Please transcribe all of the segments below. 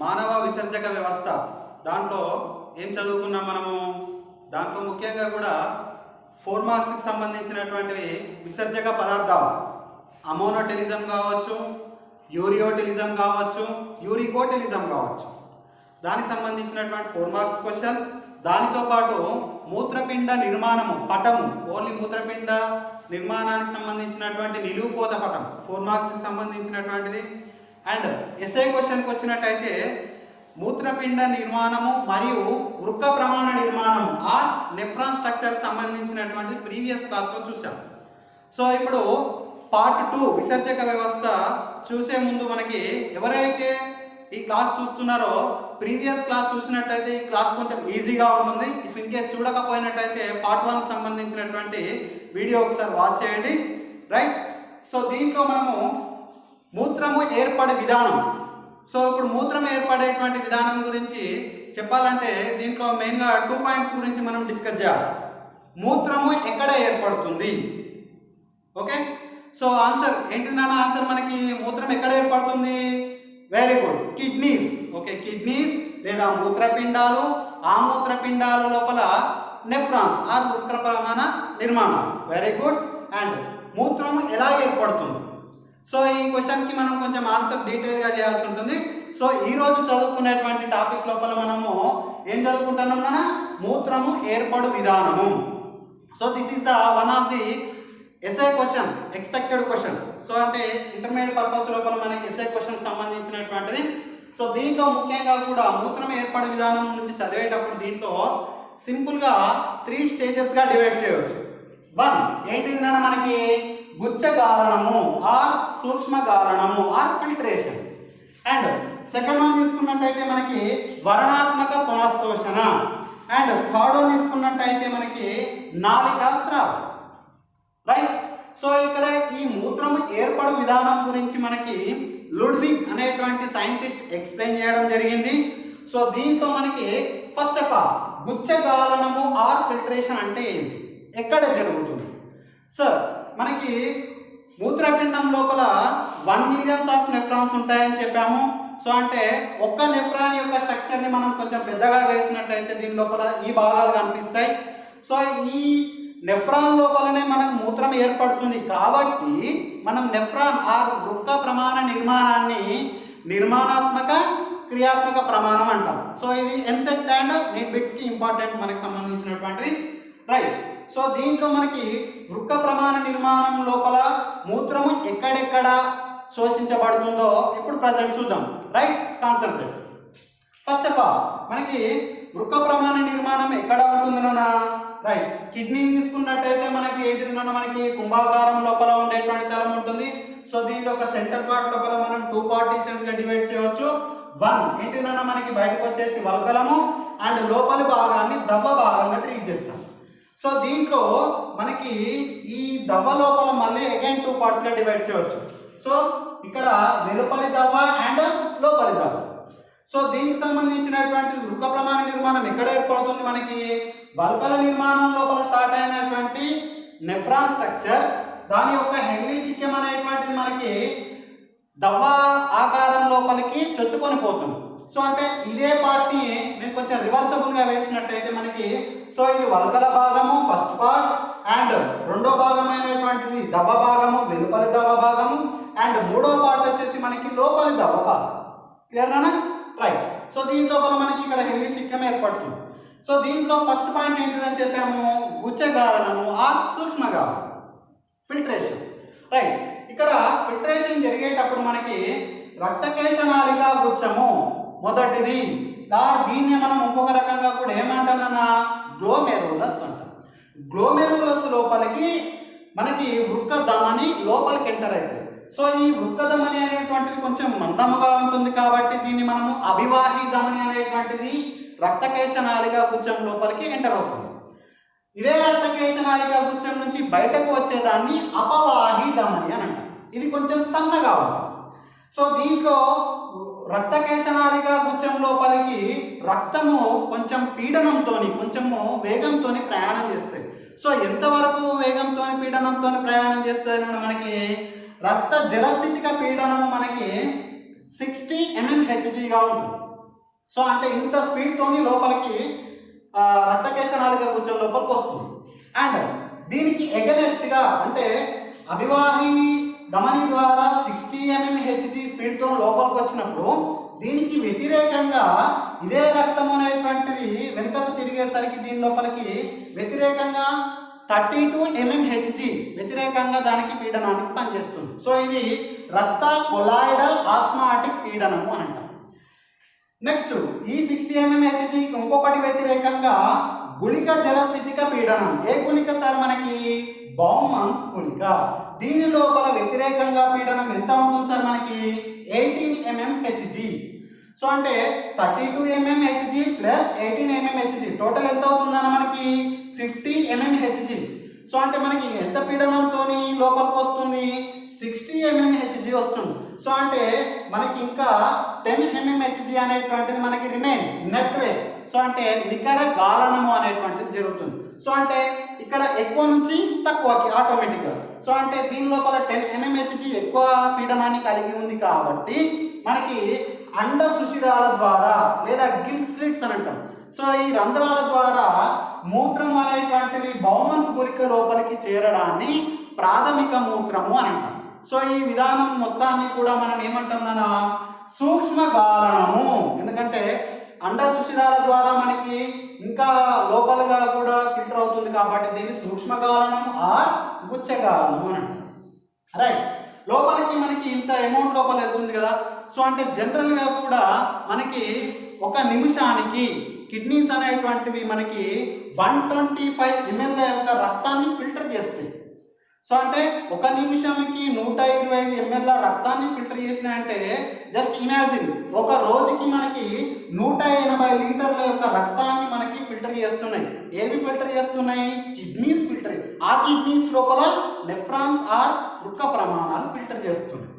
మానవ విసర్జక వ్యవస్థ దాంట్లో ఏం చదువుకున్నాం మనము. దాంట్లో ముఖ్యంగా కూడా 4 మార్క్స్కి సంబంధించినటువంటివి విసర్జక పదార్థాలు, అమోనోటెలిజం కావచ్చు, యూరియోటెలిజం కావచ్చు, యూరికోటెలిజం కావచ్చు. దానికి సంబంధించినటువంటి 4 మార్క్స్ క్వశ్చన్. దానితో పాటు మూత్రపిండ నిర్మాణము పటము, ఓన్లీ మూత్రపిండ నిర్మాణానికి సంబంధించినటువంటి నిలువుకోత పటం 4 మార్క్స్కి సంబంధించినటువంటిది. అండ్ ఎస్ఐ క్వశ్చన్కి వచ్చినట్టయితే మూత్రపిండ నిర్మాణము మరియు వృక్క ప్రమాణ నిర్మాణము ఆ నెఫ్రాన్ స్ట్రక్చర్కి సంబంధించినటువంటి ప్రీవియస్ క్లాస్లో చూసాం. సో ఇప్పుడు పార్ట్ 2 విసర్జక వ్యవస్థ చూసే ముందు మనకి ఎవరైతే ఈ క్లాస్ చూస్తున్నారో ప్రీవియస్ క్లాస్ చూసినట్టయితే ఈ క్లాస్ కొంచెం ఈజీగా ఉంటుంది. ఇఫ్ ఇన్ కేస్ చూడకపోయినట్టయితే పార్ట్ 1 సంబంధించినటువంటి వీడియో ఒకసారి వాచ్ చేయండి, రైట్. సో దీంట్లో మనము మూత్రము ఏర్పడే విధానం, సో ఇప్పుడు మూత్రం ఏర్పడేటువంటి విధానం గురించి చెప్పాలంటే దీంట్లో మెయిన్గా 2 పాయింట్స్ గురించి మనం డిస్కస్ చేయాలి. మూత్రము ఎక్కడ ఏర్పడుతుంది, ఓకే. సో ఆన్సర్ ఏంటి నాన్న? ఆన్సర్ మనకి మూత్రం ఎక్కడ ఏర్పడుతుంది? Very good, kidneys. Okay, kidneys లేదా మూత్రపిండాలు, ఆ మూత్రపిండాల లోపల నెఫ్రాన్స్ ఆ వృక్క ప్రమాణ నిర్మాణం. Very good. అండ్ మూత్రము ఎలా ఏర్పడుతుంది? సో ఈ క్వశ్చన్కి మనం కొంచెం ఆన్సర్ డీటెయిల్గా చేయాల్సి ఉంటుంది. సో ఈరోజు చదువుకునేటువంటి టాపిక్ లోపల మనము ఏం చదువుకుంటున్నాం నాన్న? మూత్రము ఏర్పడు విధానము. So this is the one of the SI question, expected question. So అంటే ఇంటర్మీడియట్ పర్పస్ లోపల మనకి ఎస్ఐ క్వశ్చన్ సంబంధించినటువంటిది. సో దీంట్లో ముఖ్యంగా కూడా మూత్రం ఏర్పడే విధానం నుంచి చదివేటప్పుడు దీంట్లో సింపుల్గా 3 స్టేజెస్గా డివైడ్ చేయవచ్చు. 1 ఏంటిది నాన్న? మనకి గుచ్చగాలనము ఆర్ సూక్ష్మగాలనము or filtration. And second one తీసుకున్నట్టయితే మనకి వర్ణాత్మక పునఃశోషణ. అండ్ థర్డ్ వన్ తీసుకున్నట్టయితే మనకి నాళికా స్రావం, రైట్. సో ఇక్కడ ఈ మూత్రము ఏర్పడు విధానం గురించి మనకి లుడ్విగ్ అనేటువంటి సైంటిస్ట్ ఎక్స్ప్లెయిన్ చేయడం జరిగింది. సో దీంతో మనకి ఫస్ట్ ఆఫ్ ఆల్ గుచ్చగాలనము ఆర్ ఫిల్ట్రేషన్ అంటే ఏంటి, ఎక్కడ జరుగుతుంది? సార్ మనకి మూత్రపిండం లోపల 1 మిలియన్స్ ఆఫ్ నెఫ్రాన్స్ ఉంటాయని చెప్పాము. సో అంటే ఒక్క నెఫ్రాన్ యొక్క స్ట్రక్చర్ని మనం కొంచెం పెద్దగా వేసినట్టయితే దీని లోపల ఈ భాగాలు కనిపిస్తాయి. సో ఈ నెఫ్రాన్ లోపలనే మనకు మూత్రం ఏర్పడుతుంది కాబట్టి మనం నెఫ్రాన్ ఆ వృక్క ప్రమాణ నిర్మాణాన్ని నిర్మాణాత్మక క్రియాత్మక ప్రమాణం అంటాం. సో ఇది ఎంసెట్ అండ్ నీట్ బిట్స్కి ఇంపార్టెంట్ మనకు సంబంధించినటువంటిది, రైట్. సో దీంట్లో మనకి వృక్క ప్రమాణ నిర్మాణం లోపల మూత్రము ఎక్కడెక్కడ శోషించబడుతుందో ఇప్పుడు ప్రజెంట్ చూద్దాం, right. Concentrate. First of all మనకి వృక్క ప్రమాణ నిర్మాణం ఎక్కడ ఉంటుందన్నా, రైట్. కిడ్నీని తీసుకున్నట్టయితే మనకి ఏంటిదన్నా, మనకి కుంభాకారం లోపల ఉండేటువంటి తలం ఉంటుంది. సో దీంట్లో ఒక సెంటర్ పార్ట్ లోపల మనం 2 పార్టీషన్స్గా డివైడ్ చేయవచ్చు. 1 ఏంటిదన్నా మనకి బయటకు వచ్చేసి వల్కలము అండ్ లోపలి భాగాన్ని దవ్వ భాగంగా ట్రీట్ చేస్తాం. సో దీంట్లో మనకి ఈ దవ్వ లోపల మళ్ళీ అగైన్ 2 పార్ట్స్గా డివైడ్ చేయవచ్చు. సో ఇక్కడ వెలుపలి దవ్వ అండ్ లోపలి దవ్వ. సో దీనికి సంబంధించినటువంటి వృక్క ప్రమాణ నిర్మాణం ఎక్కడ ఏర్పడుతుంది? మనకి వల్కల నిర్మాణం లోపల స్టార్ట్ అయినటువంటి నెఫ్రాన్ స్ట్రక్చర్ దాని యొక్క హెగ్లీశిక్యం అనేటువంటిది మనకి దవ్వ ఆకారం లోపలికి చొచ్చుకొని పోతుంది. సో అంటే ఇదే పార్ట్ని నేను కొంచెం రివర్సబుల్గా వేసినట్టయితే మనకి సో ఇది వల్కల భాగము ఫస్ట్ పార్ట్ అండ్ రెండో భాగమైనటువంటిది దవ్వ భాగము వెలుపలి దవ్వ భాగము అండ్ మూడో పార్ట్ వచ్చేసి మనకి లోపలి దవ్వ భాగం. క్లియర్నా? రైట్. సో దీంట్లో మనకి ఇక్కడ హెగ్లీశిక్యం ఏర్పడుతుంది. సో దీంట్లో ఫస్ట్ పాయింట్ ఏంటిదని చెప్పాము? గుచ్చగాలనము ఆర్ సూక్ష్మగాలనం, ఫిల్ట్రేషన్, రైట్. ఇక్కడ ఫిల్ట్రేషన్ జరిగేటప్పుడు మనకి రక్తకేశనాళికా గుచ్చము మొదటిది. దీన్ని మనం ఇంకొక రకంగా కూడా ఏమంటామన్నా గ్లోమెరులస్ అంటాం. గ్లోమెరులస్ లోపలికి మనకి వృక్క ధమని లోపలికి ఎంటర్ అవుతుంది. సో ఈ వృక్క ధమని అనేటువంటిది కొంచెం మందముగా ఉంటుంది కాబట్టి దీన్ని మనము అభివాహి ధమని అనేటువంటిది రక్తకేశనాళికా గుచ్చం లోపలికి ఎంటర్ అవుతుంది. ఇదే రక్తకేశనాళికా గుచ్చం నుంచి బయటకు వచ్చేదాన్ని అపవాహి ధమని అని అంటాం. ఇది కొంచెం సన్నగా ఉంటుంది. సో దీంట్లో రక్తకేశనాళికా గుచ్చం లోపలికి రక్తము కొంచెం పీడనంతో కొంచెము వేగంతో ప్రయాణం చేస్తుంది. సో ఎంతవరకు వేగంతో పీడనంతో ప్రయాణం చేస్తుంది మనకి రక్త జలస్థితిక పీడనం మనకి 60 mmHg గా ఉంటుంది. సో అంటే ఇంత స్పీడ్తోని లోపలికి రక్తకేశ నాళిక గుజ్జం లోపలికి వస్తుంది. అండ్ దీనికి ఎగనెస్ట్గా అంటే అభివాహి ధమని ద్వారా 60 mmHg స్పీడ్తో లోపలికి వచ్చినప్పుడు దీనికి వ్యతిరేకంగా ఇదే రక్తం అనేటువంటిది వెనుకకు తిరిగేసరికి దీని లోపలికి వ్యతిరేకంగా 32 mmHg వ్యతిరేకంగా దానికి పీడనానికి పనిచేస్తుంది. సో ఇది రక్త కొలాయిడల్ ఆస్మాటిక్ పీడనము అని అంటాం. నెక్స్ట్ ఈ 60 mmHg ఇంకొకటి వ్యతిరేకంగా గుళిక జలస్థితిక పీడనం. ఏ గుళిక సార్ మనకి బౌమన్స్ గుళిక. దీని లోపల వ్యతిరేకంగా పీడనం ఎంత ఉంటుంది సార్ మనకి 18 mmHg. సో అంటే 32 mmHg ప్లస్ 18 mmHg టోటల్ ఎంత అవుతుందన్న మనకి 50 mmHg. సో అంటే మనకి ఎంత పీడనంతో లోపలికి వస్తుంది 60 mmHg వస్తుంది. సో అంటే మనకి ఇంకా 10 mmHg అనేటువంటిది మనకి రిమైన్ నెట్ వెయిట్. సో అంటే నికర గాలనము అనేటువంటిది జరుగుతుంది. సో అంటే ఇక్కడ ఎక్కువ నుంచి తక్కువకి ఆటోమేటిక్గా. సో అంటే దీని లోపల 10 mmHg ఎక్కువ పీడనాన్ని కలిగి ఉంది కాబట్టి మనకి అండ సుషిరాల ద్వారా లేదా గిల్ స్లిట్స్ అని అంటాం. సో ఈ రంధ్రాల ద్వారా మూత్రం అనేటువంటిది బౌమన్స్ గుళిక లోపలికి చేరడాన్ని ప్రాథమిక మూత్రము అని అంటాం. సో ఈ విధానం మొత్తాన్ని కూడా మనం ఏమంటాం సూక్ష్మ గాలనము. ఎందుకంటే అండ సుషిరాల ద్వారా మనకి ఇంకా లోపలగా కూడా ఫిల్టర్ అవుతుంది కాబట్టి దీన్ని సూక్ష్మ గాలనము ఆర్ గుచ్చ గాలనము అని అంటాం. రైట్, లోపలికి మనకి ఇంత అమౌంట్ లోపల వెళ్తుంది కదా. సో అంటే జనరల్గా కూడా మనకి ఒక నిమిషానికి కిడ్నీస్ అనేటువంటివి మనకి 125 ml యొక్క రక్తాన్ని ఫిల్టర్ చేస్తాయి. సో అంటే ఒక నిమిషంకి 125 ml రక్తాన్ని ఫిల్టర్ చేసినాయంటే జస్ట్ ఇమాజిన్ ఒక రోజుకి మనకి 180 లీటర్ల యొక్క రక్తాన్ని మనకి ఫిల్టర్ చేస్తున్నాయి. ఏవి ఫిల్టర్ చేస్తున్నాయి? Kidneys filter. ఆ కిడ్నీస్ లోపల నెఫ్రాన్స్ ఆర్ వృక్క ప్రమాణాలు ఫిల్టర్ చేస్తున్నాయి.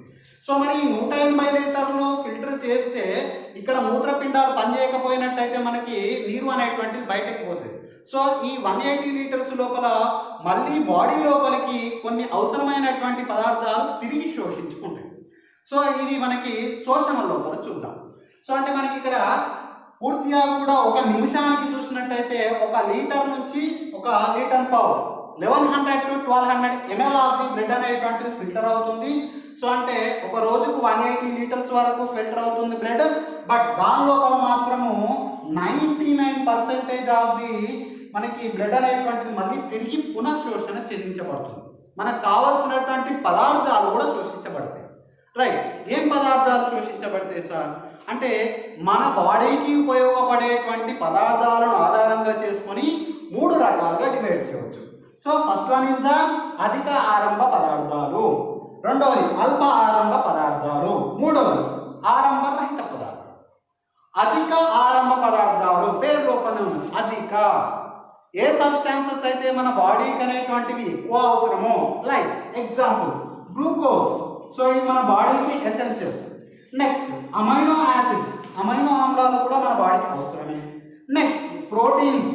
సో మరి 180 లీటర్లు ఫిల్టర్ చేస్తే ఇక్కడ మూత్రపిండాలు పనిచేయకపోయినట్టయితే మనకి నీరు అనేటువంటిది బయటకు పోతుంది. సో ఈ 180 లీటర్స్ లోపల మళ్ళీ బాడీ లోపలికి కొన్ని అవసరమైనటువంటి పదార్థాలు తిరిగి శోషించుకుంటాయి. సో ఇది మనకి శోషణ లోపల చూద్దాం. సో అంటే మనకి ఇక్కడ పూర్తిగా కూడా ఒక నిమిషానికి చూసినట్టయితే 1 లీటర్ నుంచి 1 లీటర్ పావు 1100 to 1200 ml of the blood అనేటువంటిది ఫిల్టర్ అవుతుంది. సో అంటే ఒక రోజుకు 180 లీటర్స్ వరకు ఫిల్టర్ అవుతుంది బ్లడ్. బట్ దాని లోపల మాత్రము 99% ఆఫ్ ది మనకి బ్లడ్ అనేటువంటిది మళ్ళీ తిరిగి పునఃశోషణ చెందించబడుతుంది. మనకు కావాల్సినటువంటి పదార్థాలు కూడా శోషించబడతాయి. రైట్, ఏం పదార్థాలు శోషించబడతాయి సార్ అంటే మన బాడీకి ఉపయోగపడేటువంటి పదార్థాలను ఆధారంగా చేసుకొని 3 రకాలుగా డివైడ్ చేయవచ్చు. So first one is the అధిక ఆరంభ పదార్థాలు, రెండవది అల్ప ఆరంభ పదార్థాలు, మూడవది ఆరంభ రహిత పదార్థాలు. అధిక ఆరంభ పదార్థాలు పేరు లోపల అధిక ఏ సబ్స్టాన్సెస్ అయితే మన బాడీకి అనేటువంటివి ఎక్కువ అవసరమో, లైక్ ఎగ్జాంపుల్ గ్లూకోజ్. సో ఇది మన బాడీకి essential. Next amino acids, amino ఆమ్లాలు కూడా మన బాడీకి అవసరమే. నెక్స్ట్ ప్రోటీన్స్,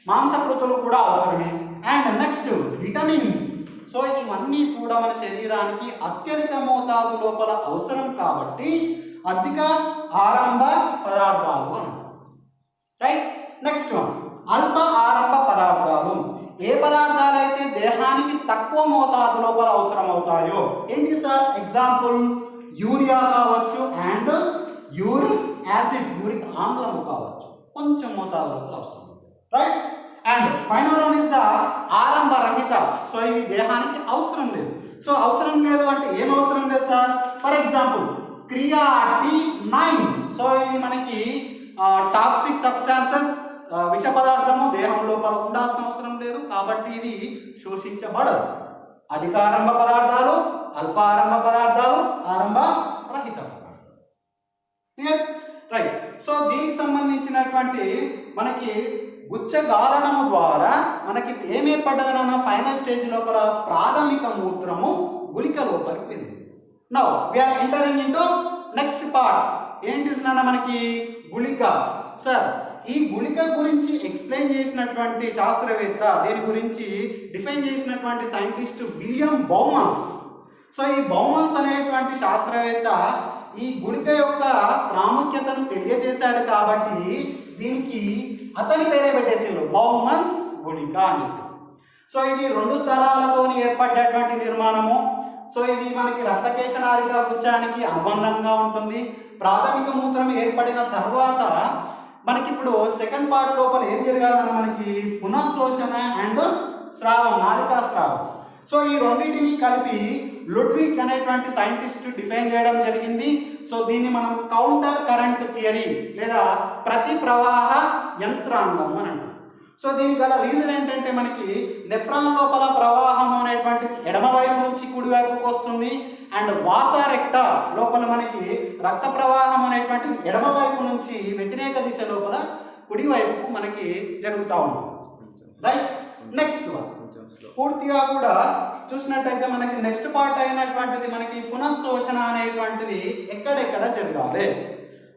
మాంసకృతులు కూడా అవసరమే. And next vitamins. సో ఇవన్నీ కూడా మన శరీరానికి అత్యధిక మోతాదు లోపల అవసరం కాబట్టి అధిక ఆరంభ పదార్థాలు అంటారు. రైట్, నెక్స్ట్ వన్ అల్ప ఆరంభ పదార్థాలు. ఏ పదార్థాలు అయితే దేహానికి తక్కువ మోతాదు లోపల అవసరం అవుతాయో. ఏంటి సార్? ఎగ్జాంపుల్ యూరియా కావచ్చు అండ్ యూరిక్ యాసిడ్, యూరిక్ ఆమ్లము కావచ్చు, కొంచెం మోతాదు లోపల అవసరం. Right, and final one is the ఆరంభ రహిత. సో ఇవి దేహానికి అవసరం లేదు. సో అవసరం లేదు అంటే ఏం అవసరం లేదు sir? For example creatinine. So ఇది మనకి టాక్సిక్ సబ్స్టాన్సెస్, విష పదార్థము దేహం లోపల ఉండాల్సిన అవసరం లేదు కాబట్టి ఇది శోషించబడదు. అధిక ఆరంభ పదార్థాలు, అల్ప ఆరంభ పదార్థాలు, ఆరంభ రహిత పదార్థాలు. రైట్, సో దీనికి సంబంధించినటువంటి మనకి గుచ్చ గాలనము ద్వారా మనకి ఏం ఏర్పడ్డదన్న ఫైనల్ స్టేజ్ లోపల ప్రాథమిక మూత్రము గుళిక లోపలికి వెళ్ళింది. Now we are entering into next part. ఏంటి మనకి గుళిక. సార్ ఈ గుళిక గురించి ఎక్స్ప్లెయిన్ చేసినటువంటి శాస్త్రవేత్త, దీని గురించి డిఫైన్ చేసినటువంటి సైంటిస్ట్ విలియం బౌమన్స్. సో ఈ బౌమన్స్ అనేటువంటి శాస్త్రవేత్త ఈ గుళిక యొక్క ప్రాముఖ్యతను తెలియజేసి చేశాడు కాబట్టి దీనికి అతని పేరే పెట్టేసిండు, బౌమన్స్ గుళిక అని చెప్పేసి. సో ఇది 2 స్థలాలతో ఏర్పడ్డటువంటి నిర్మాణము. సో ఇది మనకి రక్తకేశ నాళిక గుచ్చానికి అనుబంధంగా ఉంటుంది. ప్రాథమిక మూత్రం ఏర్పడిన తర్వాత మనకి ఇప్పుడు సెకండ్ పార్ట్ లోపల ఏం జరగాలన్నా మనకి పునఃశోషణ అండ్ స్రావం, నాళికా స్రావం. సో ఈ రెండింటిని కలిపి లుడ్విగ్ అనేటువంటి సైంటిస్ట్ డిఫైన్ చేయడం జరిగింది. సో దీన్ని మనం కౌంటర్ కరెంట్ థియరీ లేదా ప్రతి ప్రవాహ యంత్రాంగం అని అంటాం. సో దీనికి గల రీజన్ ఏంటంటే మనకి నెఫ్రాన్ లోపల ప్రవాహం అనేటువంటిది ఎడమవైపు నుంచి కుడివైపుకి వస్తుంది అండ్ వాసా రెక్టా లోపల మనకి రక్త ప్రవాహం అనేటువంటిది ఎడమవైపు నుంచి వ్యతిరేక దిశ లోపల కుడివైపు మనకి జరుగుతూ ఉంటుంది. రైట్, నెక్స్ట్ పూర్తిగా కూడా చూసినట్టయితే మనకి నెక్స్ట్ పార్ట్ అయినటువంటిది మనకి పునఃశోషణ అనేటువంటిది ఎక్కడెక్కడ జరగాలి.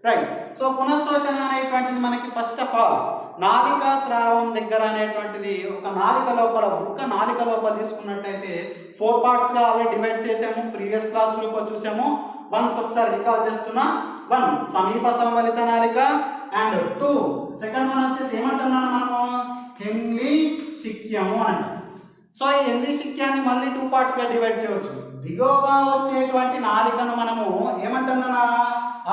రైట్, సో పునఃశోషణ అనేటువంటిది మనకి ఫస్ట్ ఆఫ్ ఆల్ నాళికా స్రావం దగ్గర అనేటువంటిది ఒక నాళిక లోపల వృక్క నాళిక లోపల తీసుకున్నట్టయితే 4 పార్ట్స్ గా ఆల్రెడీ డివైడ్ చేసాము, ప్రీవియస్ క్లాస్ లో చూసాము. 1 ఒకసారి రికాల్ చేస్తున్నా, 1 సమీప సంవలిత నాళిక అండ్ 2 సెకండ్ వన్ వచ్చేసి ఏమంటున్నాను మనము హెన్లీ శిక్యము అని. సో ఈ హెన్లీ శిక్యాన్ని మళ్ళీ 2 పార్ట్స్ గా డివైడ్ చేయవచ్చు. దిగువగా వచ్చేటువంటి నాళికను మనము ఏమంటున్నా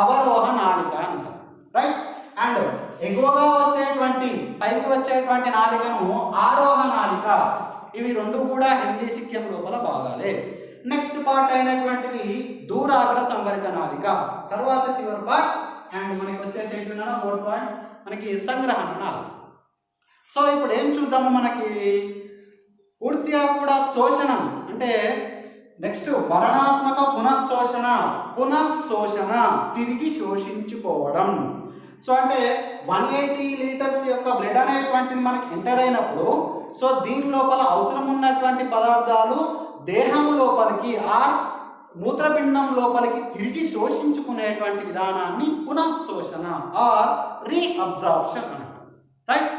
అవరోహ నాళిక అంటాం. రైట్, అండ్ ఎగువగా వచ్చేటువంటి పైకి వచ్చేటువంటి నాళికను ఆరోహ నాళిక. ఇవి 2 కూడా హెన్లీ శిక్యం లోపల భాగాలే. Next part అయినటువంటిది దూరాగ్ర సంవరిత నాళిక. తర్వాత చివరి పార్ట్ అండ్ మనకి వచ్చేసి ఏంటన్నా 4th పార్ట్ మనకి సంగ్రహణ నాళిక. సో ఇప్పుడు ఏం చూద్దాము, మనకి పూర్తిగా కూడా శోషణం అంటే నెక్స్ట్ వర్ణాత్మక పునఃశోషణ తిరిగి శోషించుకోవడం. సో అంటే 180 లీటర్స్ యొక్క బ్లడ్ అనేటువంటిది మనకి ఎంటర్ అయినప్పుడు సో దీని లోపల అవసరం ఉన్నటువంటి పదార్థాలు దేహం లోపలికి ఆ మూత్రపిండం లోపలికి తిరిగి శోషించుకునేటువంటి విధానాన్ని పునఃశోషణ ఆర్ రీఅబ్జార్ప్షన్ అంటారు. Right,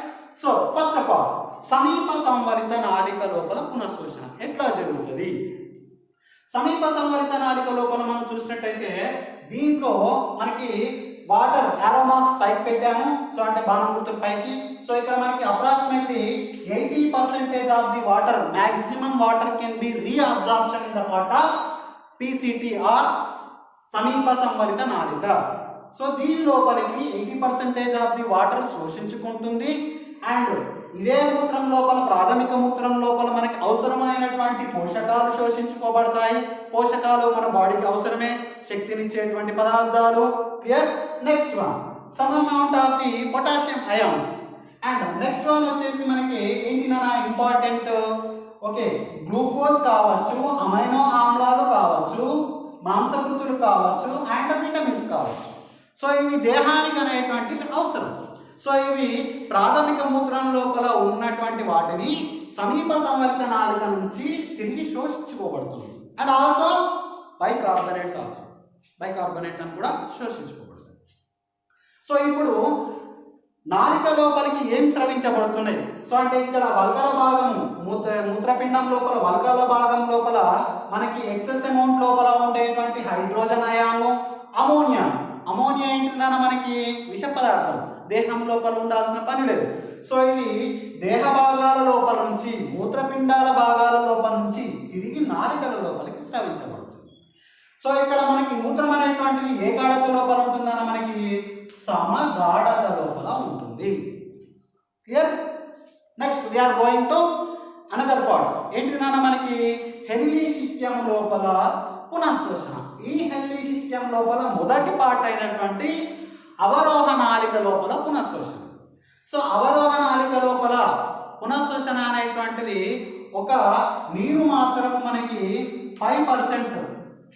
so first of all సమీప సంవరిత నాళిక లోపల పునఃశోషణ ఎట్లా జరుగుతుంది? సమీప సంవరిత నాళిక లోపల మనం చూసినట్టయితే దీంట్లో మనకి వాటర్ ఆరోమాక్స్ పైకి పెట్టాను. సో అంటే బాణం గుర్తు పైకి. సో ఇక్కడ మనకి approximately 80% of the water, maximum water can be reabsorption in the part of PCT or సమీప సంవరిత నాళిక. సో దీని లోపలికి 80% ఆఫ్ ది వాటర్ శోషించుకుంటుంది అండ్ ఇదే మూత్రం లోపల ప్రాథమిక మూత్రం లోపల మనకి అవసరమైనటువంటి పోషకాలు శోషించుకోబడతాయి. పోషకాలు మన బాడీకి అవసరమే, శక్తినిచ్చేటువంటి పదార్థాలు. Clear? Next one some amount of the potassium ions and next one వచ్చేసి మనకి ఏంటినా ఇంపార్టెంట్, ఓకే, గ్లూకోజ్ కావచ్చు, అమైనో ఆమ్లాలు కావచ్చు, మాంసకృతులు కావచ్చు అండ్ విటమిన్స్ కావచ్చు. సో ఇవి దేహానికి అనేటువంటిది అవసరం. సో ఇవి ప్రాథమిక మూత్రం లోపల ఉన్నటువంటి వాటిని సమీప సంవరిత నాళిక నుంచి తిరిగి శోషించుకోబడుతుంది and also bicarbonates also, bicarbonate అని కూడా శోషించుకోబడుతుంది. సో ఇప్పుడు నాళిక లోపలికి ఏం స్రవించబడుతున్నాయి? సో అంటే ఇక్కడ వల్గల భాగము మూత్రపిండం లోపల వల్గల భాగం లోపల మనకి ఎక్సెస్ అమౌంట్ లోపల ఉండేటువంటి హైడ్రోజన్ అయాను, అమోనియా. అమోనియా ఏంటన్నా మనకి విష పదార్థం, దేహం లోపల ఉండాల్సిన పని లేదు. సో ఇది దేహ భాగాల లోపల నుంచి మూత్రపిండాల భాగాల లోపల నుంచి తిరిగి నాళికల లోపలికి స్రవించబడుతుంది. సో ఇక్కడ మనకి మూత్రం అనేటువంటిది ఏ గాఢత లోపల ఉంటుందన్న మనకి సమగాఢత లోపల ఉంటుంది. Clear? Next we are going to another part. ఏంటిదన్నా మనకి హెన్లీ శిక్యం లోపల పునఃశోషణ. ఈ హెన్లీ శిక్యం లోపల మొదటి పార్ట్ అయినటువంటి అవరోహ నాళిక లోపల పునఃశోషణ. సో అవరోహ నాళిక లోపల పునఃశోషణ అనేటువంటిది ఒక నీరు మాత్రము మనకి 5%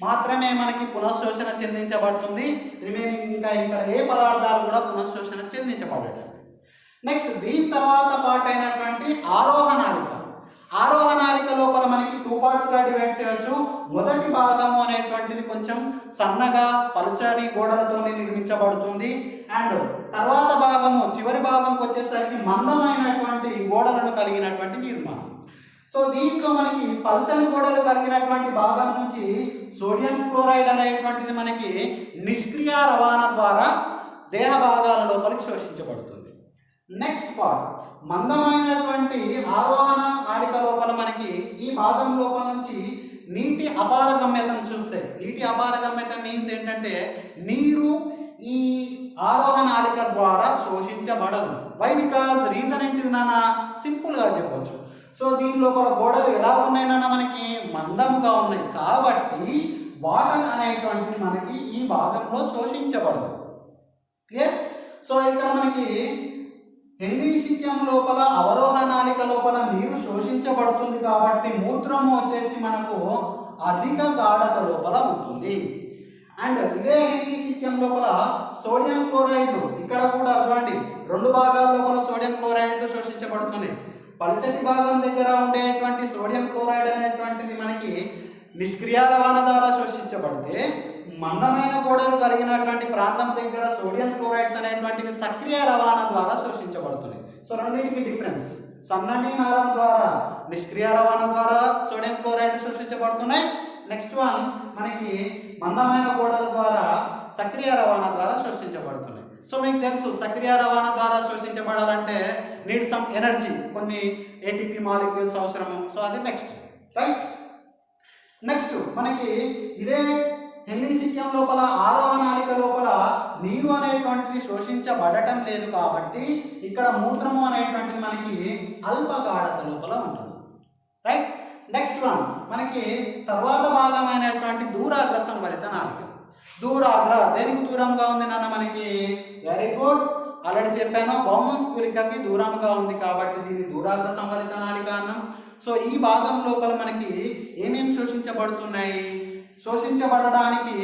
మాత్రమే మనకి పునఃశోషణ చెందించబడుతుంది. రిమైనింగ్ ఇంకా ఇక్కడ ఏ పదార్థాలు కూడా పునఃశోషణ చెందించబడేటవి. నెక్స్ట్ దీని తర్వాత పార్ట్ అయినటువంటి ఆరోహ నాళిక. ఆరోహ నాళిక లోపల మనకి 2 పార్ట్స్ గా డివైడ్ చేయవచ్చు. మొదటి భాగము అనేటువంటిది కొంచెం సన్నగా పలుచని గోడలతో నిర్మించబడుతుంది అండ్ తర్వాత భాగము చివరి భాగంకి వచ్చేసరికి మందమైనటువంటి గోడలను కలిగినటువంటి నిర్మాణం. సో దీంట్లో మనకి పలుచని గోడలు కలిగినటువంటి భాగం నుంచి సోడియం క్లోరైడ్ అనేటువంటిది మనకి నిష్క్రియ రవాణా ద్వారా దేహ భాగాల లోపలికి శోషించబడుతుంది. నెక్స్ట్ పార్ట్ మందమైనటువంటి ఆరోహణ నాళిక లోపల మనకి ఈ భాగం లోపల నుంచి నీటి అపారగమ్యతను చూస్తే, నీటి అపారగమ్యత మీన్స్ ఏంటంటే నీరు ఈ ఆరోహణ నాళిక ద్వారా శోషించబడదు. వై? బికాస్ రీజన్ ఏంటిది నాన్న? సింపుల్గా చెప్పవచ్చు. సో దీని లోపల గోడలు ఎలా ఉన్నాయి నాన్న? మనకి మందంగా ఉన్నాయి కాబట్టి వాటర్ అనేటువంటిది మనకి ఈ భాగంలో శోషించబడదు. క్లియర్? సో ఇక్కడ మనకి హెన్రీషిక్యం లోపల అవరోహణ నాళిక లోపల నీరు శోషించబడుతుంది కాబట్టి మూత్రము వచ్చేసి మనకు అధిక గాఢత లోపల ఉంటుంది. అండ్ ఇదే హెన్రీషిక్యం లోపల సోడియం క్లోరైడ్ ఇక్కడ కూడా చూడండి, రెండు భాగాల లోపల సోడియం క్లోరైడ్ శోషించబడుతుంది. పల్చటి భాగం దగ్గర ఉండేటువంటి సోడియం క్లోరైడ్ అనేటువంటిది మనకి నిష్క్రియ రవాణా ద్వారా శోషించబడితే, మందమైన గోడలు కలిగినటువంటి ప్రాంతం దగ్గర సోడియం క్లోరైడ్స్ అనేటువంటివి సక్రియ రవాణా ద్వారా శోషించబడుతుంది. సో రెండింటికి డిఫరెన్స్. సన్నటి నాళం ద్వారా నిష్క్రియ రవాణా ద్వారా సోడియం క్లోరైడ్ శోషించబడుతున్నాయి. నెక్స్ట్ వన్ మనకి మందమైన గోడల ద్వారా సక్రియ రవాణా ద్వారా శోషించబడుతున్నాయి. సో మీకు తెలుసు సక్రియ రవాణా ద్వారా శోషించబడాలంటే నీడ్ సమ్ ఎనర్జీ, కొన్ని ఏటీపీ మాలిక్యూల్స్ అవసరము. సో అది నెక్స్ట్, రైట్? నెక్స్ట్ మనకి ఇదే హెన్రీషిక్యం లోపల ఆరోహణ నాళిక లోపల నీరు అనేటువంటిది శోషించబడటం లేదు కాబట్టి ఇక్కడ మూత్రము అనేటువంటిది మనకి అల్ప గాఢత లోపల ఉంటుంది, రైట్? నెక్స్ట్ వన్ మనకి తర్వాత భాగమైనటువంటి దూరాగ్ర సంవలిత నాళిక. దూరాగ్ర దేనికి దూరంగా ఉంది నాన్న? మనకి వెరీ గుడ్, ఆల్రెడీ చెప్పాను, బౌమన్స్ గుళికకి దూరంగా ఉంది కాబట్టి దీన్ని దూరాగ్ర సంవలిత నాళిక అన్నాం. సో ఈ భాగం లోపల మనకి ఏమేమి శోషించబడుతున్నాయి? శోషించబడడానికి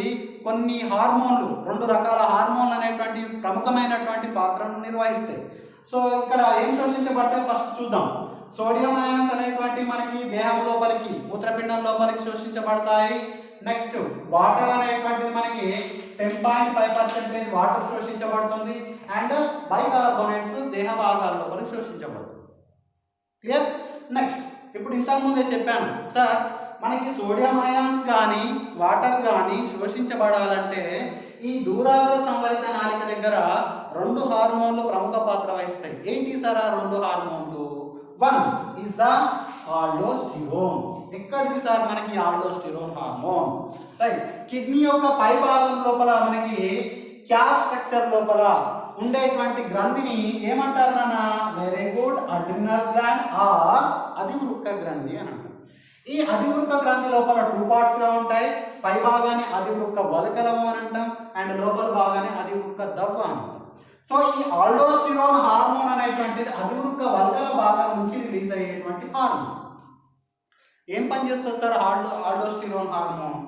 కొన్ని హార్మోన్లు, రెండు రకాల హార్మోన్లు అనేటువంటి ప్రముఖమైనటువంటి పాత్రను నిర్వహిస్తాయి. సో ఇక్కడ ఏం శోషించబడతాయి ఫస్ట్ చూద్దాం. సోడియం అయాన్స్ అనేటువంటి మనకి దేహం లోపలికి, మూత్రపిండం లోపలికి శోషించబడతాయి. నెక్స్ట్ వాటర్ అనేటువంటిది మనకి 10.5% వాటర్ శోషించబడుతుంది. అండ్ బైకార్బోనేట్స్ దేహ భాగాల లోపలికి శోషించబడుతుంది. క్లియర్? నెక్స్ట్ ఇప్పుడు ఇంతకుముందే చెప్పాను సార్, మనకి సోడియం అయాన్స్ కానీ వాటర్ కానీ శోషించబడాలంటే ఈ దూరాగ్ర సంవలిత నాళిక దగ్గర రెండు హార్మోన్లు ప్రముఖ పాత్ర వహిస్తాయి. ఏంటి సార్ ఆ రెండు హార్మోన్లు? One is the aldosterone. ఎక్కడిది సార్? మనకి ఆల్డోస్టిరోన్ హార్మోన్, రైట్? కిడ్నీ యొక్క పై భాగం లోపల మనకి క్యాప్ స్ట్రక్చర్ లోపల ఉండేటువంటి గ్రంథిని ఏమంటారు నాన్న? Very good, adrenal gland or అధివృక్క గ్రంథి అని అంటారు. ఈ అధివృక్క గ్రంథి లోపల టూ పార్ట్స్ గా ఉంటాయి. పై భాగాన్ని అధివృక్క వలకలము అని అంటాం, అండ్ లోపల భాగాన్ని అధివృక్క దవ్వ అని అంటాం. సో ఈ ఆల్డోస్టిరోన్ హార్మోన్ అనేటువంటిది అధివృక్క వల్కల భాగం నుంచి రిలీజ్ అయ్యేటువంటి హార్మోన్. ఏం పని చేస్తుంది సార్ ఆల్డోస్టిరోన్ హార్మోన్?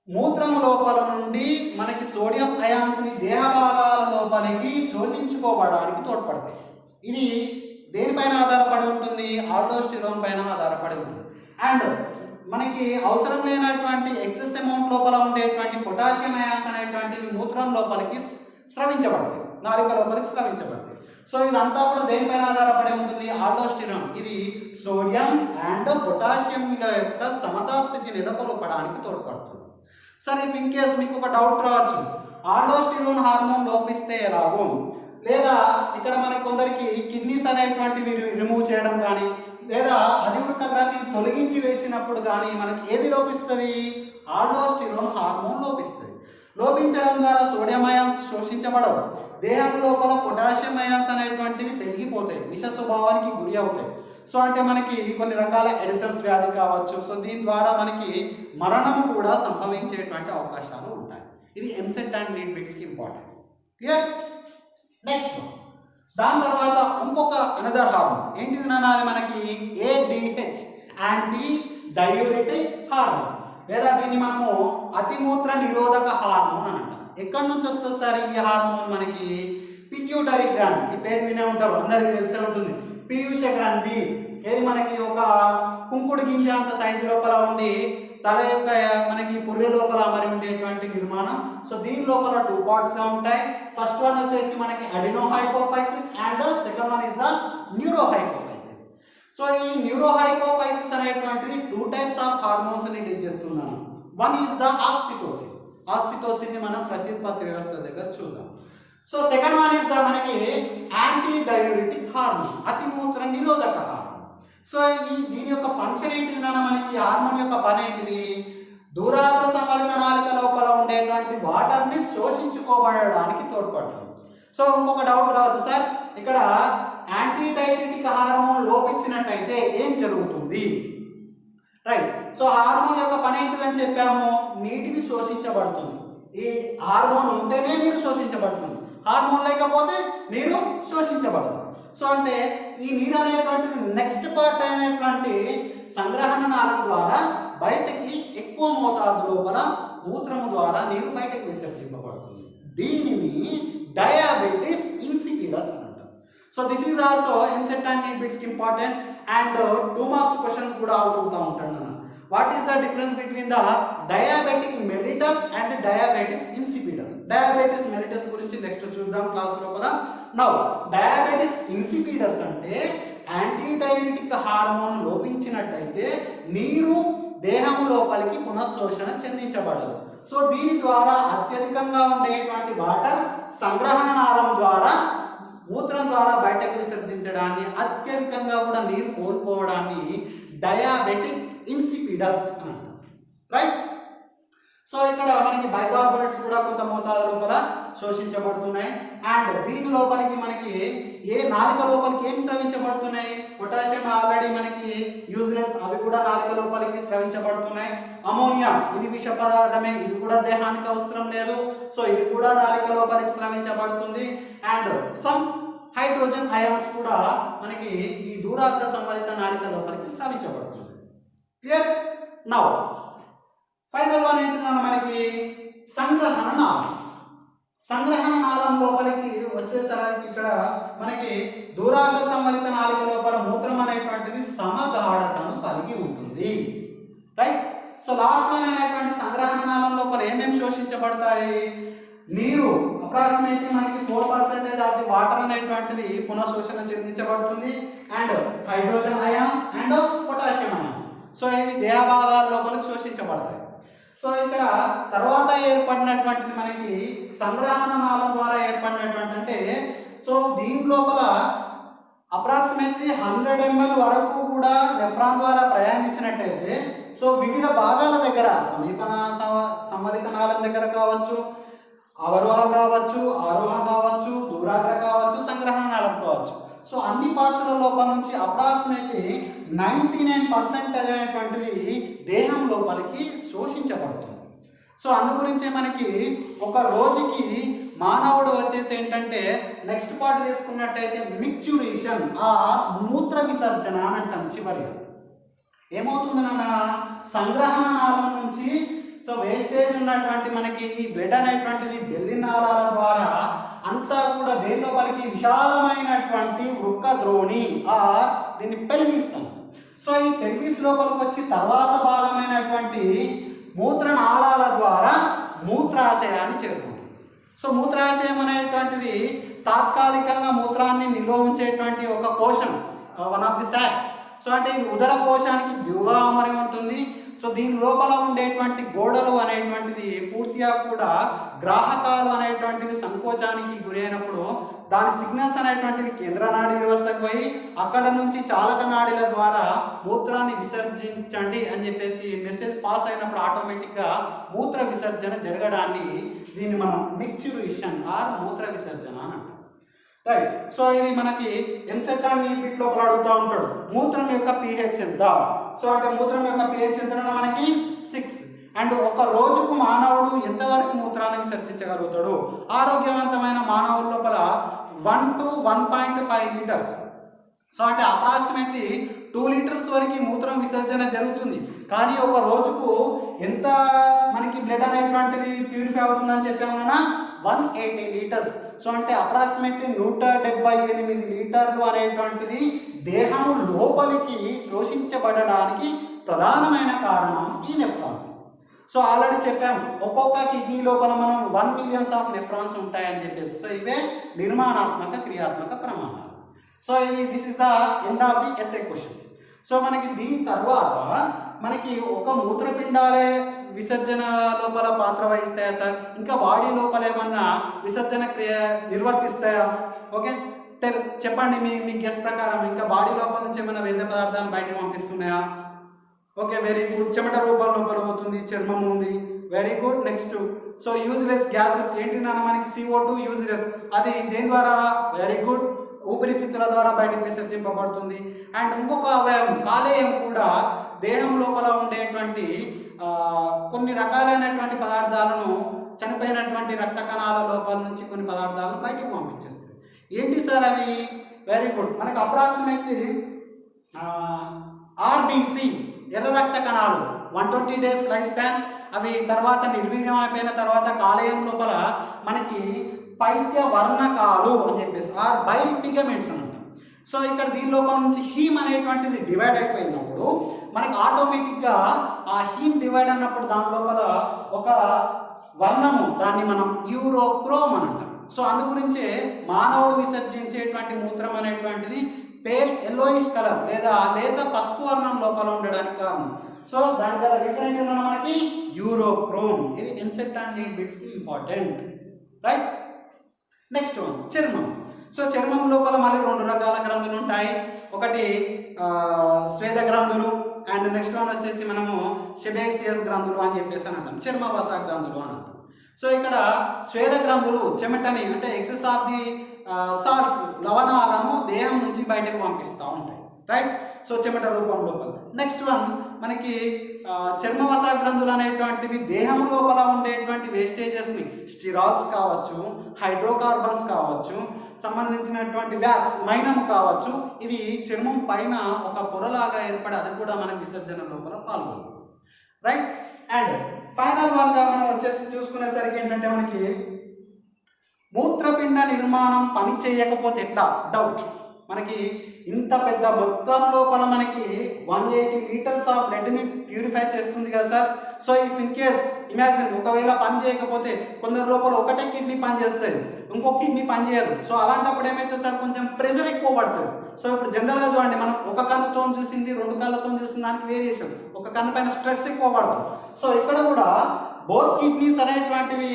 మూత్రం లోపల నుండి మనకి సోడియం అయాన్స్ ని దేహ భాగాల లోపలికి శోషించుకోవడానికి తోడ్పడతాయి. ఇది దేనిపైన ఆధారపడి ఉంటుంది? ఆల్డోస్టిరోన్ పైన ఆధారపడి ఉంటుంది. అండ్ మనకి అవసరం లేనటువంటి ఎక్సెస్ అమౌంట్ లోపల ఉండేటువంటి పొటాషియం అయాన్స్ అనేటువంటివి మూత్రం లోపలికి స్రవించబడతాయి, నాళిక లోపలికి స్రవించబడతాయి. సో ఇదంతా కూడా దేనిపైన ఆధారపడి ఉంటుంది? ఆల్డోస్టిరోన్. ఇది సోడియం అండ్ పొటాషియం యొక్క సమతాస్థితి నెలకొల్పడానికి తోడ్పడుతుంది. సరే, ఇఫ్ ఇన్ కేస్ మీకు ఒక డౌట్ రావచ్చు, ఆల్డోస్టిరోన్ హార్మోన్ లోపిస్తే ఎలాగో, లేదా ఇక్కడ మనకు కొందరికి కిడ్నీస్ అనేటువంటివి రిమూవ్ చేయడం కానీ, లేదా అధివృక్క గ్రంథిని తొలగించి వేసినప్పుడు కానీ మనకి ఏది లోపిస్తుంది? Aldosterone hormone లోపిస్తుంది. లోపించడం ద్వారా సోడియం అయాన్స్ శోషించబడవు, దేహం లోపల పొటాషియం అయాన్స్ అనేటువంటివి పెరిగిపోతాయి, విష స్వభావానికి గురి అవుతాయి. సో అంటే మనకి కొన్ని రకాల ఎడిసన్స్ వ్యాధి కావచ్చు. సో దీని ద్వారా మనకి మరణము కూడా సంభవించేటువంటి అవకాశాలు ఉంటాయి. ఇది ఎంసెట్ అండ్ నీట్ బిట్స్కి ఇంపార్టెంట్. క్లియర్? నెక్స్ట్ దాని తర్వాత ఇంకొక అనదర్ హార్మోన్ ఏంటిది నాన్న? అది మనకి ADH, యాంటీ డయూరిటిక్ హార్మోన్, లేదా దీన్ని మనము అతిమూత్ర నిరోధక హార్మోన్ అని అంటాం. ఎక్కడి నుంచి వస్తుంది సార్ ఈ హార్మోన్? మనకి పిట్యూటరీ గ్లాండ్, ఈ పేరు వినే ఉంటారు, అందరికీ తెలిసే ఉంటుంది. పీయూష గ్రంథి, ఏది మనకి ఒక కుంకుడు గింజ అంత సైజు లోపల ఉండి తల యొక్క మనకి పుర్రె లోపల మరి ఉండేటువంటి నిర్మాణం. సో దీని లోపల టూ పార్ట్స్ గా ఉంటాయి. ఫస్ట్ వన్ వచ్చేసి మనకి adenohypophysis and second one is the neurohypophysis. So ఈ న్యూరోహైపోఫైసిస్ అనేటువంటిది టూ టైప్స్ ఆఫ్ హార్మోన్స్ ని రిలీజ్ చేస్తున్నాను. One is the oxytocin. Oxytocin ని మనం ప్రత్యుత్పత్తి వ్యవస్థ దగ్గర చూద్దాం. So second one is the మనకి యాంటీ డయూరిటిక్ హార్మోన్, అతిమూత్ర నిరోధక హార్మోన్. సో దీని యొక్క ఫంక్షన్ ఏంటిదన్నా, మనకి హార్మోన్ యొక్క పని ఏంటిది, దూరాగ్ర సంవలిత నాళిక లోపల ఉండేటువంటి వాటర్ని శోషించుకోబడడానికి తోడ్పడుతుంది. సో ఇంకొక డౌట్ రావచ్చు, సార్ ఇక్కడ యాంటీ డయూరిటిక్ హార్మోన్ లోపించినట్టయితే ఏం జరుగుతుంది, రైట్. సో హార్మోన్ యొక్క పని ఏంటిదని చెప్పాము, నీటిని శోషించబడుతుంది. ఈ హార్మోన్ ఉంటేనే నీరు శోషించబడుతుంది, హార్మోన్ లేకపోతే నీరు శోషించబడదు. సో అంటే ఈ నీరు అనేటువంటిది నెక్స్ట్ పార్ట్ అయినటువంటి సంగ్రహణ నాళం ద్వారా బయటకి ఎక్కువ మోతాదు లోపల మూత్రము ద్వారా నీరు బయటకు విసర్జింపబడుతుంది. దీనిని డయాబెటిస్ ఇన్సిపిడస్ అంటారు. So this is also EAMCET and NEET BITS important and 2 marks question కూడా అవుతుంటా ఉంటాను. What is the difference between the diabetic mellitus and diabetes insipidus? Diabetes mellitus గురించి నెక్స్ట్ చూద్దాం క్లాస్ లోపల. నౌ డయాబెటిస్ ఇన్సిపిడస్ అంటే anti diuretic hormone లోపించినట్టయితే నీరు దేహం లోపలికి పునఃశోషణ చెందించబడదు. సో దీని ద్వారా అత్యధికంగా ఉండేటువంటి వాటర్ సంగ్రహణ నాళం ద్వారా మూత్రం ద్వారా బయటకు విసర్జించడాన్ని, అత్యధికంగా కూడా నీరు కోల్పోవడాన్ని డయాబెటిక్ ఇన్సిపిడస్ అని అంటారు, రైట్. సో ఇక్కడ మనకి బైకార్బోనేట్స్ కూడా కొంత మోతాదు లోపల శోషించబడుతున్నాయి. అండ్ దీని లోపలికి మనకి నాలిక లోపలికి ఏం స్రవించబడుతున్నాయి, పొటాషియం ఆల్రెడీ మనకి యూజ్లెస్, అవి కూడా నాలిక లోపలికి స్రవించబడుతున్నాయి. అమోనియా ఇది విష పదార్థమే, ఇది కూడా దేహానికి అవసరం లేదు. సో ఇది కూడా నాలిక లోపలికి స్రవించబడుతుంది. అండ్ సమ్ హైడ్రోజన్ అయాన్స్ కూడా మనకి ఈ దూరాగ్ర సంవలిత నాలిక లోపలికి స్రవించబడుతుంది. క్లియర్? నౌ ఫైనల్ వన్ ఏంటంటే మనకి సంగ్రహణ నాళం. సంగ్రహణ నాళం లోపలికి వచ్చేసరికి ఇక్కడ మనకి దూరాగ్ర సంవలిత నాళిక లోపల మూత్రం అనేటువంటిది సమగాఢతను కలిగి ఉంటుంది, రైట్. సో లాస్ట్ వన్ అనేటువంటి సంగ్రహణ నాళం లోపల ఏమేమి శోషించబడతాయి, నీరు అప్రాక్సిమేట్లీ మనకి 4% ఆఫ్ ది వాటర్ అనేటువంటిది పునఃశోషణ చెందించబడుతుంది. And hydrogen ions and potassium ions, so ఇవి దేహ భాగాల లోపలికి శోషించబడతాయి. సో ఇక్కడ తర్వాత ఏర్పడినటువంటిది మనకి సంగ్రహణ నాళం ద్వారా ఏర్పడినటువంటి, అంటే సో దీని లోపల అప్రాక్సిమేట్లీ 100 ml వరకు కూడా నెఫ్రాన్ ద్వారా ప్రయాణించినట్టయితే సో వివిధ భాగాల దగ్గర సమీప సంవలిత నాళం దగ్గర కావచ్చు, అవరోహ కావచ్చు, ఆరోహ కావచ్చు, దూరాగ్ర కావచ్చు, సంగ్రహణ నాళం కావచ్చు, సో అన్ని పార్ట్స్ల లోపల నుంచి అప్రాక్సిమేట్లీ 99% అనేటువంటిది దేహం లోపలికి శోషించబడుతుంది. సో అందు గురించే మనకి ఒక రోజుకి మానవుడు వచ్చేసి ఏంటంటే నెక్స్ట్ పార్ట్ తీసుకున్నట్టయితే మిక్చురేషన్ ఆ మూత్ర విసర్జన అని అంటాం. చివరిగా ఏమవుతుందన్న సంగ్రహణ నాళం నుంచి సో వేస్టేజ్ ఉన్నటువంటి మనకి బ్లడ్ అనేటువంటిది బెల్లి నాళాల ద్వారా అంతా కూడా దేని లోపలికి విశాలమైనటువంటి వృక్క ద్రోణి దీన్ని పెల్విస్. సో ఈ పెల్విస్ లోపలికి వచ్చి తర్వాత భాగమైనటువంటి మూత్ర నాళాల ద్వారా మూత్రాశయాన్ని చేరుకుంటుంది. సో మూత్రాశయం అనేటువంటిది తాత్కాలికంగా మూత్రాన్ని నిల్వ ఉంచేటువంటి ఒక కోశం, one of the sac. So అంటే ఇది ఉదర కోశానికి దిగువగా అమరి ఉంటుంది. సో దీని లోపల ఉండేటువంటి గోడలు అనేటువంటిది పూర్తిగా కూడా గ్రాహకాలు అనేటువంటివి సంకోచానికి గురైనప్పుడు దాని సిగ్నల్స్ అనేటువంటివి కేంద్ర నాడీ వ్యవస్థకు పోయి అక్కడ నుంచి చాలక నాడీల ద్వారా మూత్రాన్ని విసర్జించండి అని చెప్పేసి మెసేజ్ పాస్ అయినప్పుడు ఆటోమేటిక్గా మూత్ర విసర్జన జరగడాన్ని దీన్ని మనం మిక్చురేషన్ ఆర్ మూత్ర విసర్జన అని అంటాం, రైట్. సో ఇది మనకి ఎంసెట్ అండ్ నీట్ లోపల అడుగుతూ ఉంటాడు, మూత్రం యొక్క pH ఎంత. సో అంటే మూత్రం యొక్క pH ఎంత మనకి 6. అండ్ ఒక రోజుకు మానవుడు ఎంతవరకు మూత్రాన్ని విసర్జించగలుగుతాడు? ఆరోగ్యవంతమైన మానవుల లోపల 1 to 1.5 లీటర్స్. సో అంటే అప్రాక్సిమేట్లీ 2 లీటర్స్ వరకు మూత్రం విసర్జన జరుగుతుంది. కానీ ఒక రోజుకు ఎంత మనకి బ్లడ్ అనేటువంటిది ప్యూరిఫై అవుతుందని చెప్పామన్నా 180 లీటర్స్. సో అంటే అప్రాక్సిమేట్లీ 178 లీటర్లు అనేటువంటిది దేహం లోపలికి శోషించబడడానికి ప్రధానమైన కారణం ఈ నెఫ్రాన్స్. సో ఆల్రెడీ చెప్పాము ఒక్కొక్క కిడ్నీ లోపల మనం 1 మిలియన్స్ ఆఫ్ నెఫ్రాన్స్ ఉంటాయని చెప్పేసి. సో ఇవే నిర్మాణాత్మక క్రియాత్మక ప్రమాణాలు. So this is the end of the SA question. So మనకి దీని తర్వాత మనకి ఒక మూత్రపిండాలే విసర్జన లోపల పాత్ర వహిస్తాయా సార్, ఇంకా బాడీ లోపల ఏమన్నా విసర్జన క్రియ నిర్వర్తిస్తాయా? ఓకే, చెప్పండి మీ గెస్ ప్రకారం ఇంకా బాడీ లోపల నుంచి ఏమైనా వ్యర్థ పదార్థాలు బయటకు పంపిస్తున్నాయా? Okay, very good. చెమట రూపం లోపల పోతుంది, చర్మం ఉంది, very good. Next, so useless gases ఏంటి నాన్న మనకి CO2 యూజ్లెస్, అది దేని ద్వారా? వెరీ గుడ్, ఊపిరితిత్తుల ద్వారా బయటకు విసర్జింపబడుతుంది. అండ్ ఇంకొక అవయవం కాలేయం కూడా దేహం లోపల ఉండేటువంటి కొన్ని రకాలైనటువంటి పదార్థాలను చనిపోయినటువంటి రక్త కణాల లోపల నుంచి కొన్ని పదార్థాలను బయటకు పంపించేస్తుంది. ఏంటి సార్ అవి? వెరీ గుడ్, మనకు అప్రాక్సిమేట్లీ RBC ఎర్ర రక్త కణాలు 120 days లైఫ్ స్పాన్, అవి తర్వాత నిర్వీర్యం అయిపోయిన తర్వాత కాలేయం లోపల మనకి పైత్య వర్ణకాలు అని చెప్పేసి బైల్ పిగమెంట్స్ అంటాం. సో ఇక్కడ దీని లోపల నుంచి హీమ్ అనేటువంటిది డివైడ్ అయిపోయినప్పుడు మనకి ఆటోమేటిక్గా ఆ హీమ్ డివైడ్ అన్నప్పుడు దాని లోపల ఒక వర్ణము, దాన్ని మనం యూరోక్రోమ్ అని అంటాం. సో అందు గురించే మానవుడు విసర్జించేటువంటి మూత్రం అనేటువంటిది పేల్ ఎల్లోయిష్ కలర్ లేదా లేత పసుపు వర్ణం లోపల ఉండడానికి కారణం. సో దాని గల రీజన్ ఏంటంటే మనకి యూరోక్రోమ్. ఇది ఇన్సెక్ట్ అండ్ లీడ్ బిట్స్ కి ఇంపార్టెంట్, రైట్? నెక్స్ట్ వన్, చర్మం. సో చర్మం లోపల మళ్ళీ 2 రకాల గ్రంథులు ఉంటాయి. ఒకటి స్వేద గ్రంథులు అండ్ నెక్స్ట్ వన్ వచ్చేసి మనము సెబేసియస్ గ్రంథులు అని చెప్పేసి అని అంటాం, చర్మవాస గ్రంథులు అని అంటాం. సో ఇక్కడ స్వేద గ్రంథులు చెమటని అంటే ఎక్సెస్ ఆఫ్ ది సాల్ట్స్ లవణాలను దేహం నుంచి బయటకు పంపిస్తూ ఉంటాయి, రైట్? సో చెమట రూపం లోపల. నెక్స్ట్ వన్ మనకి చర్మవస గ్రంథులు అనేటువంటివి దేహం లోపల ఉండేటువంటి వేస్టేజెస్ని, స్టిరాల్స్ కావచ్చు, హైడ్రోకార్బన్స్ కావచ్చు, సంబంధించినటువంటి వ్యాక్స్ మైనము కావచ్చు, ఇది చర్మం పైన ఒక పొరలాగా ఏర్పడి అది కూడా మన విసర్జన లోపల పాల్గొంటుంది, రైట్? అండ్ ఫైనల్ వన్గా మనం వచ్చేసి చూసుకునేసరికి ఏంటంటే మనకి మూత్రపిండ నిర్మాణం పని చేయకపోతే ఎట్లా? డౌట్. మనకి ఇంత పెద్ద మొత్తం లోపల మనకి 180 లీటర్స్ ఆఫ్ బ్లడ్ని ప్యూరిఫై చేస్తుంది కదా sir. So if in case imagine ఒకవేళ పని చేయకపోతే కొందరు లోపల ఒకటే కిడ్నీ పని చేస్తుంది, ఇంకొక కిడ్నీ పని చేయదు. సో అలాంటప్పుడు ఏమైతే సార్ కొంచెం ప్రెషర్ ఎక్కువ పడుతుంది. సో ఇప్పుడు జనరల్గా చూడండి, మనం ఒక కన్నుతో చూసింది 2 కళ్ళతో చూసిన దానికి వేరియేషన్, ఒక కన్ను పైన స్ట్రెస్ ఎక్కువ పడుతుంది. సో ఇక్కడ కూడా బోత్ కిడ్నీస్ అనేటువంటివి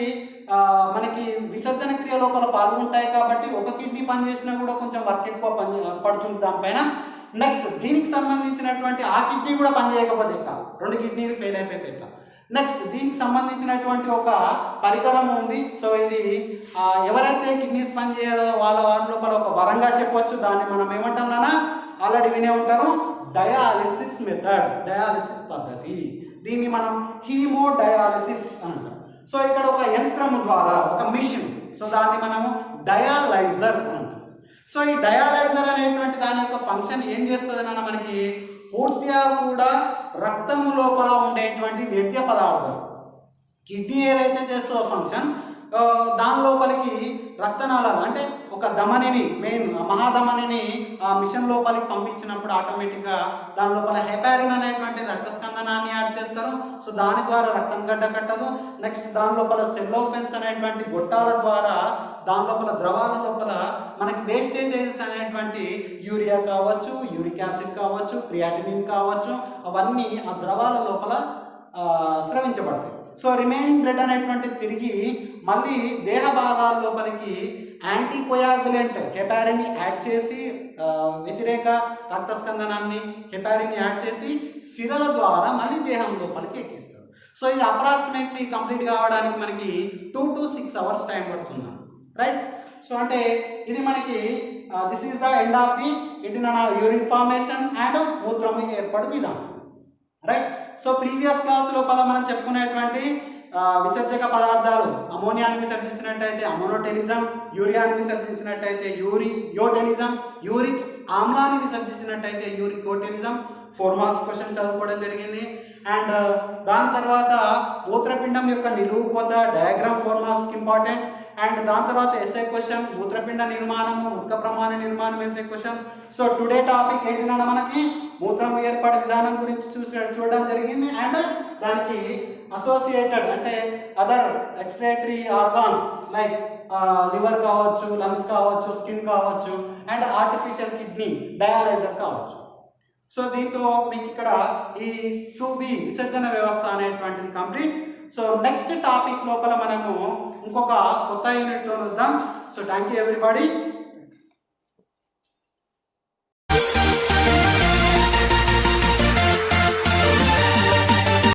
మనకి విసర్జన క్రియ లోపల పాల్గొంటాయి కాబట్టి ఒక కిడ్నీ పని చేసినా కూడా కొంచెం వర్క్ ఎక్కువ పడుతుంది దానిపైన. నెక్స్ట్ దీనికి సంబంధించినటువంటి ఆ కిడ్నీ కూడా పని చేయకపోతే ఎట్లా, 2 కిడ్నీలు ఫెయిల్ అయిపోతే ఎట్లా. నెక్స్ట్ దీనికి సంబంధించినటువంటి ఒక పరికరం ఉంది. సో ఇది ఎవరైతే కిడ్నీస్ పని చేయాలో వాళ్ళ లోపల ఒక వరంగా చెప్పవచ్చు. దాన్ని మనం ఏమంటాం నాన్న, ఆల్రెడీ వినే ఉంటారు, డయాలిసిస్ మెథడ్, డయాలిసిస్ పద్ధతి. దీన్ని మనం హీమోడయాలిసిస్ అంటాం. సో ఇక్కడ ఒక యంత్రము ద్వారా ఒక మిషన్, సో దాన్ని మనము డయాలైజర్ అంటాం. సో ఈ డయాలైజర్ అనేటువంటి దాని యొక్క ఫంక్షన్ ఏం చేస్తుంది అన్న మనకి పూర్తిగా కూడా రక్తము లోపల ఉండేటువంటి వ్యర్థ పదార్థాలు, కిడ్నీ ఏదైతే చేస్తుందో ఫంక్షన్, దాని లోపలికి రక్తనాళాలు అంటే ఒక ధమనిని, మెయిన్ మహాధమనిని ఆ మిషన్ లోపలికి పంపించినప్పుడు ఆటోమేటిక్గా దాని లోపల హెపారిన్ అనేటువంటి రక్తస్కందనాన్ని యాడ్ చేస్తారు. సో దాని ద్వారా రక్తం గడ్డ కట్టదు. నెక్స్ట్ దాని లోపల సెల్లోఫెన్స్ అనేటువంటి గొట్టాల ద్వారా దాని లోపల ద్రవాల లోపల మనకి వేస్టేజెస్ అనేటువంటి యూరియా కావచ్చు, యూరిక్ యాసిడ్ కావచ్చు, క్రియాటినిన్ కావచ్చు, అవన్నీ ఆ ద్రవాల లోపల స్రవించబడతాయి. సో రిమైనింగ్ బ్లడ్ అనేటువంటి తిరిగి మళ్ళీ దేహ భాగాల లోపలికి యాంటీకోయాగులెంట్ హెపారిన్ యాడ్ చేసి వ్యతిరేక రక్తస్కందనాన్ని హెపారిన్ యాడ్ చేసి సిరల ద్వారా మళ్ళీ దేహం లోపలికి ఎక్కిస్తారు. సో ఇది అప్రాక్సిమేట్లీ కంప్లీట్ కావడానికి మనకి 2 to 6 hours టైం పడుతుంది, రైట్? సో అంటే ఇది మనకి this is the end of the urine formation and మూత్రము ఏర్పడు విధానం, రైట్? సో ప్రీవియస్ క్లాస్ లోపల మనం చెప్పుకునేటువంటి విసర్జక పదార్థాలు, అమోనియాని విసర్జించినట్టయితే అమోనోటెనిజం, యూరియాని విసర్జించినట్టయితే యోటెనిజం, యూరిక్ ఆమ్లాన్ని విసర్జించినట్టయితే యూరికోటెనిజం. 4 మార్క్స్ క్వశ్చన్ చదువుకోవడం జరిగింది. అండ్ దాని తర్వాత మూత్రపిండం యొక్క నిలువుకోత డయాగ్రామ్ 4 మార్క్స్కి ఇంపార్టెంట్. అండ్ దాని తర్వాత ఎస్ఐ క్వశ్చన్, మూత్రపిండ నిర్మాణము, ఉత్క ప్రమాణ నిర్మాణం SI question. So today topic ఏంటంటే మనకి మూత్రం ఏర్పడే విధానం గురించి చూడడం జరిగింది. అండ్ దానికి అసోసియేటెడ్ అంటే other excretory organs like liver కావచ్చు, లంగ్స్ కావచ్చు, స్కిన్ కావచ్చు, అండ్ ఆర్టిఫిషియల్ కిడ్నీ డయాలైజర్ కావచ్చు. సో దీంతో మీకు ఇక్కడ ఈ 2B విసర్జన వ్యవస్థ అనేటువంటిది కంప్లీట్. సో నెక్స్ట్ టాపిక్ లోపల మనము ఇంకొక కొత్త యూనిట్లో వద్దాం. So thank you everybody.